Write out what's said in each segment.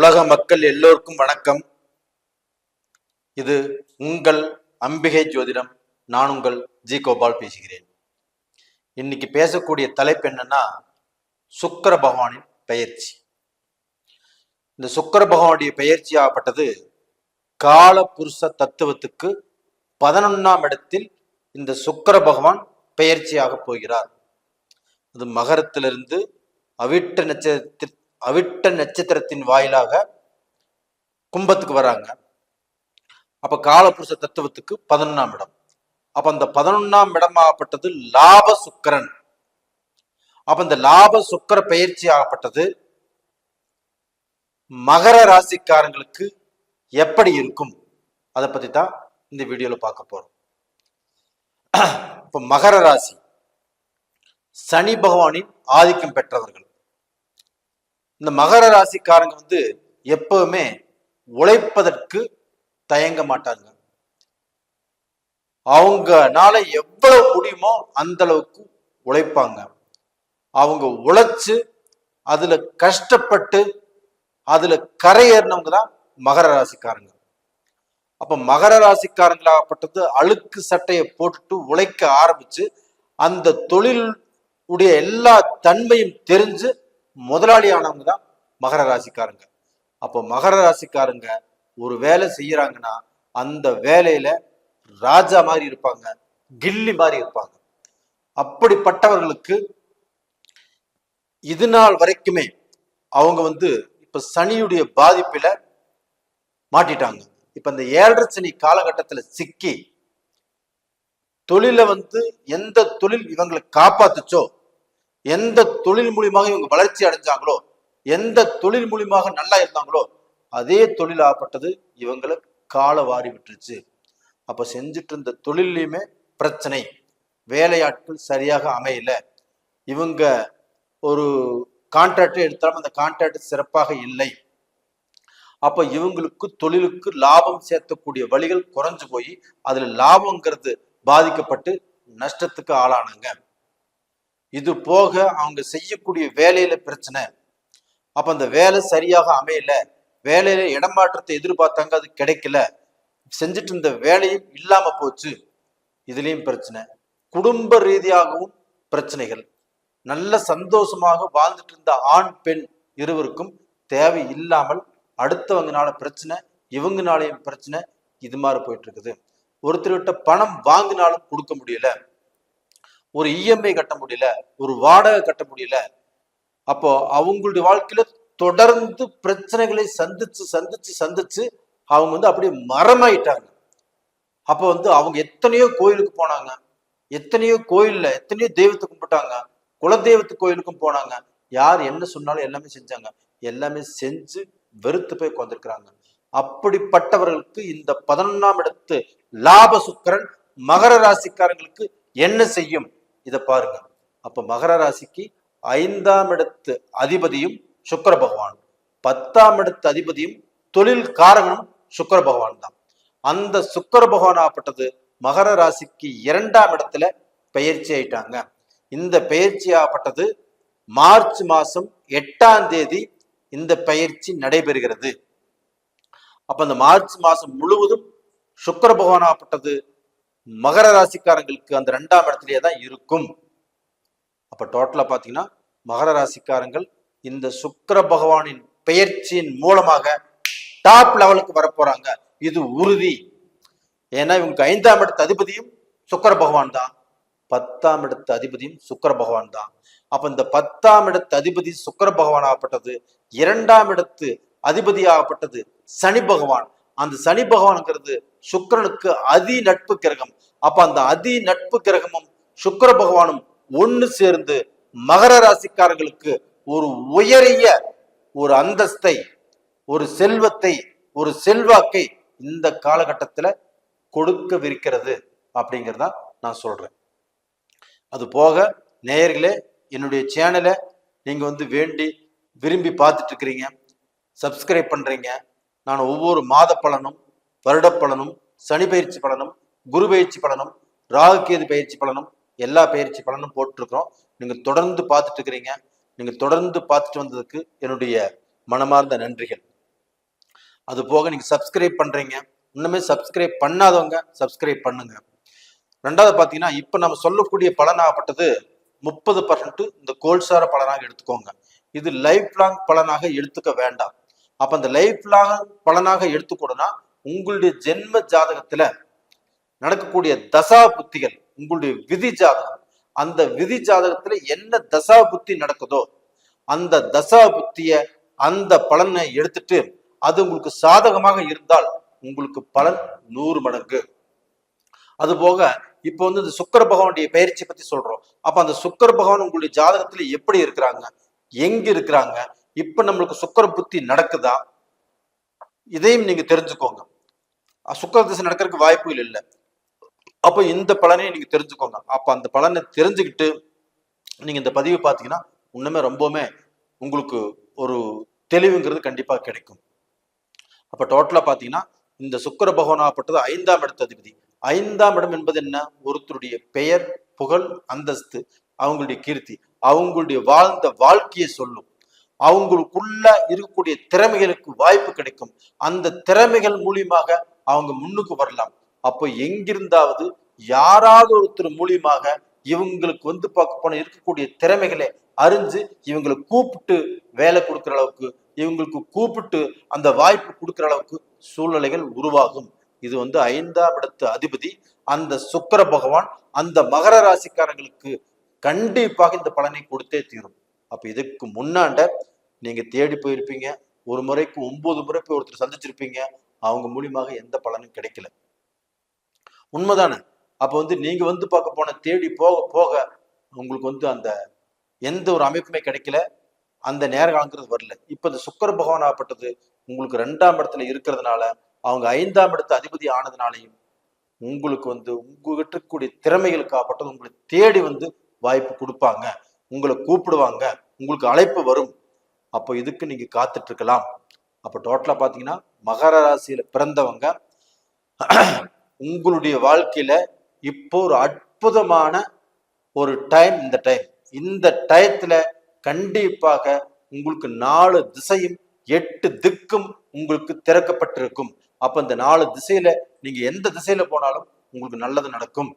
உலக மக்கள் எல்லோருக்கும் வணக்கம். இது உங்கள் அம்பிகை ஜோதிடம். நான் உங்கள் ஜி கோபால் பேசுகிறேன். இன்னைக்கு பேசக்கூடிய தலைப்பு என்னன்னா, சுக்கிர பகவானின் பெயர்ச்சி. இந்த சுக்கிர பகவானுடைய பெயர்ச்சி ஆகப்பட்டது கால புருஷ தத்துவத்துக்கு 11ஆம் இடத்தில் இந்த சுக்கிர பகவான் பெயர்ச்சியாக போகிறார். அது மகரத்திலிருந்து அவிட்ட நட்சத்திரத்தின் வாயிலாக கும்பத்துக்கு வராங்க. அப்ப காலபுருஷ தத்துவத்துக்கு 11ஆம் இடம். அப்ப அந்த 11ஆம் இடம் ஆகப்பட்டது லாப சுக்கிரன். அப்ப இந்த லாப சுக்கிர பயிற்சி ஆகப்பட்டது மகர ராசிக்காரங்களுக்கு எப்படி இருக்கும், அதை பத்தி தான் இந்த வீடியோல பார்க்க போறோம். இப்ப மகர ராசி சனி பகவானின் ஆதிக்கம் பெற்றவர்கள். இந்த மகர ராசிக்காரங்க எப்பவுமே உழைப்பதற்கு தயங்க மாட்டாங்க. அவங்கனால எவ்வளவு முடியுமோ அந்த அளவுக்கு உழைப்பாங்க. அவங்க உழைச்சு அதுல கஷ்டப்பட்டு அதுல கரையேறினவங்க தான் மகர ராசிக்காரங்க. அப்ப மகர ராசிக்காரங்களாகப்பட்டது அழுக்கு சட்டையை போட்டுட்டு உழைக்க ஆரம்பிச்சு அந்த தொழில் உடைய எல்லா தன்மையும் தெரிஞ்சு முதலாளியானவங்க தான் மகர ராசிக்காரங்க. அப்போ மகர ராசிக்காரங்க ஒரு வேலை செய்யறாங்கன்னா அந்த வேலையில ராஜா மாதிரி இருப்பாங்க, கில்லி மாதிரி இருப்பாங்க. அப்படிப்பட்டவர்களுக்கு இது நாள் வரைக்குமே அவங்க இப்ப சனியுடைய பாதிப்பில மாட்டிட்டாங்க. இப்ப இந்த 7.5 சனி காலகட்டத்துல சிக்கி தொழில எந்த தொழில் இவங்களை காப்பாத்துச்சோ, எந்த தொழில் மூலியமாக இவங்க வளர்ச்சி அடைஞ்சாங்களோ, எந்த தொழில் மூலியமாக நல்லா இருந்தாங்களோ, அதே தொழில் ஆகப்பட்டது இவங்களை கால வாரி விட்டுருச்சு. அப்ப செஞ்சுட்டு இருந்த தொழிலையுமே பிரச்சனை, வேலையாட்கள் சரியாக அமையல, இவங்க ஒரு கான்ட்ராக்ட் எடுத்தாலும் அந்த கான்ட்ராக்ட் சிறப்பாக இல்லை. அப்ப இவங்களுக்கு தொழிலுக்கு லாபம் சேர்த்தக்கூடிய வழிகள் குறைஞ்சு போய் அதுல லாபங்கிறது பாதிக்கப்பட்டு நஷ்டத்துக்கு ஆளானாங்க. இது போக அவங்க செய்யக்கூடிய வேலையில பிரச்சனை. அப்ப அந்த வேலை சரியாக அமையல, வேலையில இடமாற்றத்தை எதிர்பார்த்தாங்க, அது கிடைக்கல, செஞ்சுட்டு இருந்த வேலையும் இல்லாம போச்சு, இதுலயும் பிரச்சனை. குடும்ப ரீதியாகவும் பிரச்சனைகள். நல்ல சந்தோஷமாக வாழ்ந்துட்டு இருந்த ஆண் பெண் இருவருக்கும் தேவை இல்லாமல் அடுத்தவங்கனால பிரச்சனை, இவங்கனாலையும் பிரச்சனை, இது மாதிரி போயிட்டு இருக்குது. ஒருத்தர்கிட்ட பணம் வாங்கினாலும் கொடுக்க முடியல, ஒரு இஎம்ஐ கட்ட முடியல, ஒரு வாடகை கட்ட முடியல. அப்போ அவங்களுடைய வாழ்க்கையில தொடர்ந்து பிரச்சனைகளை சந்திச்சு சந்திச்சு சந்திச்சு அவங்க அப்படியே மரமாயிட்டாங்க. அப்போ அவங்க எத்தனையோ கோயிலுக்கு போனாங்க, எத்தனையோ கோயில்ல எத்தனையோ தெய்வத்தை கும்பிட்டாங்க, குலதெய்வத்து கோயிலுக்கும் போனாங்க. யார் என்ன சொன்னாலும் எல்லாமே செஞ்சாங்க, எல்லாமே செஞ்சு வெறுத்து போய் உட்கார்ந்துருக்கிறாங்க. அப்படிப்பட்டவர்களுக்கு இந்த 11ஆம் இடத்து லாப சுக்கிரன் மகர ராசிக்காரங்களுக்கு என்ன செய்யும், இதை பாருங்க. அப்ப மகர ராசிக்கு 5ஆம் இடத்து அதிபதியும் சுக்கிர பகவான், 10ஆம் இடத்து அதிபதியும் தொழில் காரகனும் சுக்கிர பகவான் தான். அந்த சுக்கிர பகவான் ஆகப்பட்டது மகர ராசிக்கு 2ஆம் இடத்துல பெயர்ச்சி ஆயிட்டாங்க. இந்த பெயர்ச்சி ஆகப்பட்டது மார்ச் மாசம் 8ஆம் தேதி இந்த பயிற்சி நடைபெறுகிறது. அப்ப அந்த மார்ச் மாசம் முழுவதும் சுக்கிர பகவான் ஆகப்பட்டது மகர ராசிக்காரங்களுக்கு அந்த 2ஆம் இடத்திலேயே தான் இருக்கும். அப்ப டோட்டலா பாத்தீங்கன்னா மகர ராசிக்காரங்கள் இந்த சுக்கிர பகவானின் பெயர்ச்சியின் மூலமாக டாப் லெவலுக்கு வரப்போறாங்க, இது உறுதி. ஏன்னா இவங்க 5ஆம் இடத்து அதிபதியும் சுக்கிர பகவான் தான், 10ஆம் இடத்து அதிபதியும் சுக்கிர பகவான் தான். அப்ப இந்த 10ஆம் இடத்து அதிபதி சுக்கிர பகவான் ஆகப்பட்டது, 2ஆம் இடத்து அதிபதி ஆகப்பட்டது சனி பகவான். அந்த சனி பகவான்ங்கிறது சுக்கிரனுக்கு அதி நட்பு கிரகம். அப்ப அந்த அதி நட்பு கிரகமும் சுக்கிர பகவானும் ஒண்ணு சேர்ந்து மகர ராசிக்காரர்களுக்கு ஒரு உயரிய ஒரு அந்தஸ்தை, ஒரு செல்வத்தை, ஒரு செல்வாக்கை இந்த காலகட்டத்துல கொடுக்கவிருக்கிறது அப்படிங்கிறதா நான் சொல்றேன். அது போக நேயர்களே, என்னுடைய சேனலை நீங்க வேண்டி விரும்பி பார்த்துட்டு இருக்கிறீங்க, சப்ஸ்கிரைப் பண்றீங்க. நான் ஒவ்வொரு மாத பலனும், வருட பலனும், சனி பயிற்சி பலனும், குரு பயிற்சி பலனும், ராகுகேது பயிற்சி பலனும், எல்லா பயிற்சி பலனும் போட்டுருக்கிறோம். நீங்க தொடர்ந்து பார்த்துட்டு இருக்கிறீங்க. நீங்க தொடர்ந்து பார்த்துட்டு வந்ததுக்கு என்னுடைய மனமார்ந்த நன்றிகள். அது போக நீங்க சப்ஸ்கிரைப் பண்றீங்க, இன்னுமே சப்ஸ்கிரைப் பண்ணாதவங்க சப்ஸ்கிரைப் பண்ணுங்க. ரெண்டாவது பாத்தீங்கன்னா, இப்ப நம்ம சொல்லக்கூடிய பலனாகப்பட்டது 30% இந்த கோல்சார பலனாக எடுத்துக்கோங்க. இது லைஃப் லாங் பலனாக எடுத்துக்க வேண்டாம். அப்ப அந்த லைஃப் லாங் பலனாக எடுத்துக்கூடனா உங்களுடைய ஜென்ம ஜாதகத்துல நடக்கக்கூடிய தசா புத்திகள், உங்களுடைய விதி ஜாதகம், அந்த விதி ஜாதகத்துல என்ன தசா புத்தி நடக்குதோ அந்த தசா புத்திய அந்த பலனை எடுத்துட்டு அது உங்களுக்கு சாதகமாக இருந்தால் உங்களுக்கு பலன் 100 மடங்கு. அது போக இப்ப இந்த சுக்கிர பகவானுடைய பயிற்சி பத்தி சொல்றோம். அப்ப அந்த சுக்கிர பகவான் உங்களுடைய ஜாதகத்துல எப்படி இருக்கிறாங்க, எங்க இருக்கிறாங்க, இப்ப நம்மளுக்கு சுக்கிர புத்தி நடக்குதா, இதையும் நீங்க தெரிஞ்சுக்கோங்க. சுக்கிர திசை நடக்கிறதுக்கு வாய்ப்புகள் இல்லை. அப்ப இந்த பலனையும் நீங்க தெரிஞ்சுக்கோங்க. அப்ப அந்த பலனை தெரிஞ்சுக்கிட்டு நீங்க இந்த பதிவு பார்த்தீங்கன்னா இன்னுமே ரொம்பவுமே உங்களுக்கு ஒரு தெளிவுங்கிறது கண்டிப்பா கிடைக்கும். அப்ப டோட்டலா பாத்தீங்கன்னா இந்த சுக்கிர பகவான் ஆகப்பட்டது 5ஆம் இடத்து அதிபதி. 5ஆம் இடம் என்பது என்ன? ஒருத்தருடைய பெயர், புகழ், அந்தஸ்து, அவங்களுடைய கீர்த்தி, அவங்களுடைய வாழ்ந்த வாழ்க்கையை சொல்லும். அவங்களுக்குள்ள இருக்கக்கூடிய திறமைகளுக்கு வாய்ப்பு கிடைக்கும். அந்த திறமைகள் மூலியமாக அவங்க முன்னுக்கு வரலாம். அப்போ எங்கிருந்தாவது யாராவது ஒருத்தர் மூலியமாக இவங்களுக்கு பார்க்க போன இருக்கக்கூடிய திறமைகளை அறிஞ்சு இவங்களை கூப்பிட்டு வேலை கொடுக்குற அளவுக்கு, இவங்களுக்கு கூப்பிட்டு அந்த வாய்ப்பு கொடுக்குற அளவுக்கு சூழ்நிலைகள் உருவாகும். இது 5ஆம் இடத்து அதிபதி அந்த சுக்கிர பகவான் அந்த மகர ராசிக்காரங்களுக்கு கண்டிப்பாக இந்த பலனை கொடுத்தே தீரும். அப்ப இதுக்கு முன்னாண்ட நீங்க தேடி போயிருப்பீங்க, ஒரு முறைக்கு 9 முறை போய் ஒருத்தர் சந்திச்சிருப்பீங்க, அவங்க மூலியமாக எந்த பலனும் கிடைக்கல. உண்மைதானே? அப்ப நீங்க பார்க்க போன தேடி போக போக உங்களுக்கு அந்த எந்த ஒரு அமைப்புமே கிடைக்கல, அந்த நேரங்கிறது வரல. இப்ப இந்த சுக்கிர பகவான் ஆகப்பட்டது உங்களுக்கு 2ஆம் இடத்துல இருக்கிறதுனால, அவங்க 5ஆம் இடத்து அதிபதி ஆனதுனாலையும் உங்களுக்கு உங்ககிட்ட இருக்கக்கூடிய திறமைகளுக்கு ஆகப்பட்டது உங்களை தேடி வாய்ப்பு கொடுப்பாங்க, உங்களை கூப்பிடுவாங்க, உங்களுக்கு அழைப்பு வரும். அப்போ இதுக்கு நீங்க காத்துட்டு இருக்கலாம். அப்ப டோட்டலா பாத்தீங்கன்னா மகர ராசியில பிறந்தவங்க உங்களுடைய வாழ்க்கையில இப்போ ஒரு அற்புதமான ஒரு டைம். இந்த டயத்துல கண்டிப்பாக உங்களுக்கு 4 திசையும் 8 திக்கும் உங்களுக்கு திறக்கப்பட்டிருக்கும். அப்ப இந்த 4 திசையில நீங்க எந்த திசையில போனாலும் உங்களுக்கு நல்லது நடக்கும்.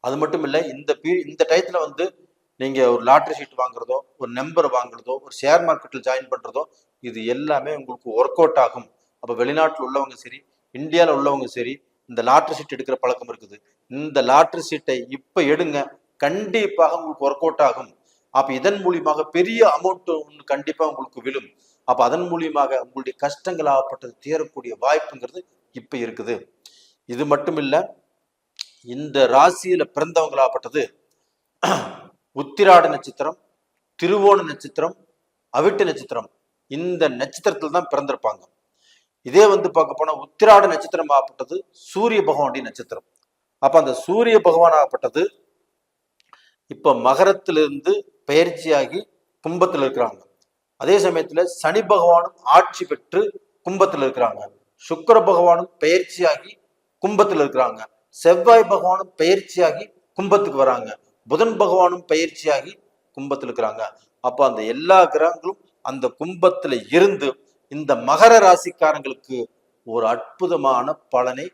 அது மட்டும் இல்ல, இந்த டயத்துல நீங்க ஒரு லாட்டரி ஷீட் வாங்குறதோ, ஒரு நம்பர் வாங்குறதோ, ஒரு ஷேர் மார்க்கெட்ல ஜாயின் பண்றதோ, இது எல்லாமே உங்களுக்கு ஒர்க் அவுட் ஆகும். அப்ப வெளிநாட்டுல உள்ளவங்க சரி, இந்தியாவில் உள்ளவங்க சரி, இந்த லாட்டரி ஷீட் எடுக்கிற பழக்கம் இருக்குது. இந்த லாட்டரி ஷீட்டை இப்ப எடுங்க, கண்டிப்பாக உங்களுக்கு ஒர்க் அவுட் ஆகும். அப்ப இதன் மூலியமாக பெரிய அமௌண்ட் கண்டிப்பா உங்களுக்கு விழும். அப்ப அதன் மூலியமாக உங்களுடைய கஷ்டங்கள் ஆகப்பட்டது தீரக்கூடிய வாய்ப்புங்கிறது இப்ப இருக்குது. இது மட்டும் இல்ல, இந்த ராசியில பிறந்தவங்களாகப்பட்டது உத்திராட நட்சத்திரம், திருவோண நட்சத்திரம், அவிட்ட நட்சத்திரம், இந்த நட்சத்திரத்துல தான் பிறந்திருப்பாங்க. இதே பார்க்க போனா உத்திராட நட்சத்திரம் ஆகப்பட்டது சூரிய பகவானுடைய நட்சத்திரம். அப்ப அந்த சூரிய பகவான் ஆகப்பட்டது இப்ப மகரத்திலிருந்து பயிற்சியாகி கும்பத்தில் இருக்கிறாங்க. அதே சமயத்துல சனி பகவானும் ஆட்சி பெற்று கும்பத்தில் இருக்கிறாங்க. சுக்கிர பகவானும் பயிற்சியாகி கும்பத்தில் இருக்கிறாங்க. செவ்வாய் பகவானும் பயிற்சியாகி கும்பத்துக்கு வராங்க. புதன் பகவானும் பயிற்சியாகி கும்பத்தில் இருக்கிறாங்க. அப்ப அந்த எல்லா கிரகங்களும் அந்த கும்பத்துல இருந்து இந்த மகர ராசிக்காரங்களுக்கு ஒரு அற்புதமான பலனை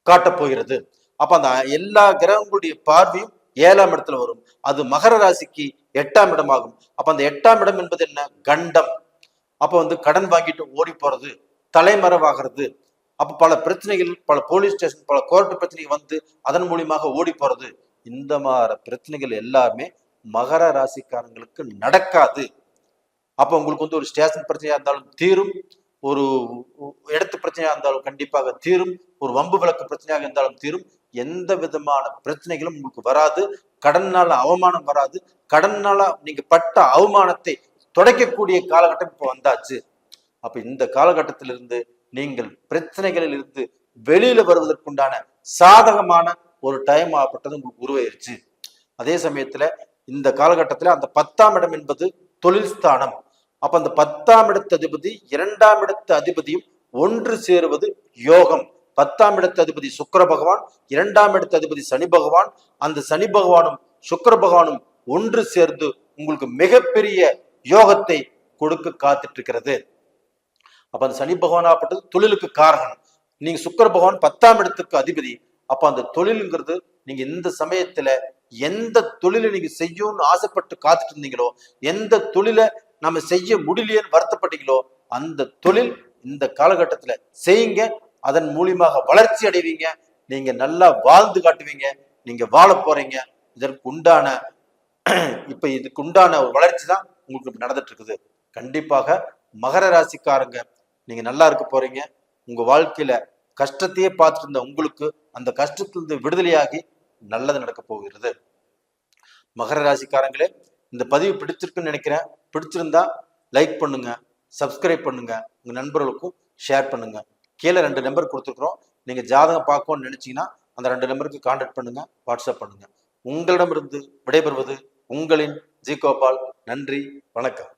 காட்டப் போகிறது. அப்ப அந்த எல்லா கிரகங்களுடைய பார்வையும் 7ஆம் இடத்துல வரும். அது மகர ராசிக்கு 8ஆம் இடமாகும். அப்ப அந்த 8ஆம் இடம் என்பது என்ன? கண்டம். அப்ப கடன் வாங்கிட்டு ஓடி போறது, தலைமறைவாகிறது, அப்ப பல பிரச்சனைகள், பல போலீஸ் ஸ்டேஷன், பல கோர்ட்டு பிரச்சனைகள் அதன் மூலியமாக ஓடி போறது, இந்த மாதிரி பிரச்சனைகள் எல்லாமே மகர ராசிக்காரங்களுக்கு நடக்காது. அப்ப உங்களுக்கு ஒரு ஸ்டேஷன் பிரச்சனையா இருந்தாலும் தீரும், ஒரு இடத்து பிரச்சனையா இருந்தாலும் கண்டிப்பாக தீரும், ஒரு வம்பு விளக்கு பிரச்சனையாக இருந்தாலும் தீரும். எந்த விதமான பிரச்சனைகளும் உங்களுக்கு வராது. கடன்னால அவமானம் வராது. கடன்னால நீங்க பட்ட அவமானத்தை துடைக்கக்கூடிய காலகட்டம் இப்ப வந்தாச்சு. அப்ப இந்த காலகட்டத்திலிருந்து நீங்கள் பிரச்சனைகளில் இருந்து வெளியில வருவதற்குண்டான சாதகமான ஒரு டைம் ஆகப்பட்டது உங்களுக்கு உருவாயிருச்சு. அதே சமயத்துல இந்த காலகட்டத்துல அந்த 10ஆம் இடம் என்பது தொழில் ஸ்தானம். அப்ப அந்த 10ஆம் இடத்து அதிபதி 2ஆம் இடத்து அதிபதியும் ஒன்று சேருவது யோகம். 10ஆம் இடத்து அதிபதி சுக்கிர பகவான், 2ஆம் இடத்து அதிபதி சனி பகவான், அந்த சனி பகவானும் சுக்கிர பகவானும் ஒன்று சேர்ந்து உங்களுக்கு மிகப்பெரிய யோகத்தை கொடுக்க காத்துட்டு இருக்கிறது. அப்ப அந்த சனி பகவானாகப்பட்டது தொழிலுக்கு காரகன். நீங்க சுக்கிர பகவான் 10ஆம் இடத்துக்கு அதிபதி. அப்ப அந்த தொழிலுங்கிறது நீங்க இந்த சமயத்துல எந்த தொழிலை நீங்க செய்யணும்னு ஆசைப்பட்டு காத்துட்டு இருந்தீங்களோ, எந்த தொழிலை நம்ம செய்ய முடியலையேன்னு வருத்தப்பட்டீங்களோ, அந்த தொழில் இந்த காலகட்டத்துல செய்யுங்க. அதன் மூலியமாக வளர்ச்சி அடைவீங்க. நீங்க நல்லா வாழ்ந்து காட்டுவீங்க. நீங்க வாழ போறீங்க. இதற்கு உண்டான இதுக்கு உண்டான ஒரு வளர்ச்சி தான் உங்களுக்கு நடந்துட்டு இருக்குது. கண்டிப்பாக மகர ராசிக்காரங்க நீங்க நல்லா இருக்க போறீங்க. உங்க வாழ்க்கையில கஷ்டத்தையே பார்த்துட்டு இருந்த உங்களுக்கு அந்த கஷ்டத்திலிருந்து விடுதலையாகி நல்லது நடக்க போகிறது. மகர ராசிக்காரங்களே, இந்த பதிவு பிடிச்சிருக்குன்னு நினைக்கிறேன். பிடிச்சிருந்தா லைக் பண்ணுங்க, சப்ஸ்கிரைப் பண்ணுங்க, உங்க நண்பர்களுக்கும் ஷேர் பண்ணுங்க. கீழே 2 நம்பர் கொடுத்துருக்குறோம். நீங்க ஜாதகம் பார்க்கணும்னு நினைச்சீங்கன்னா அந்த 2 நம்பருக்கு கான்டாக்ட் பண்ணுங்க, வாட்ஸ்அப் பண்ணுங்க. உங்களிடமிருந்து விடைபெறுவது உங்களின் ஜி கோபால். நன்றி, வணக்கம்.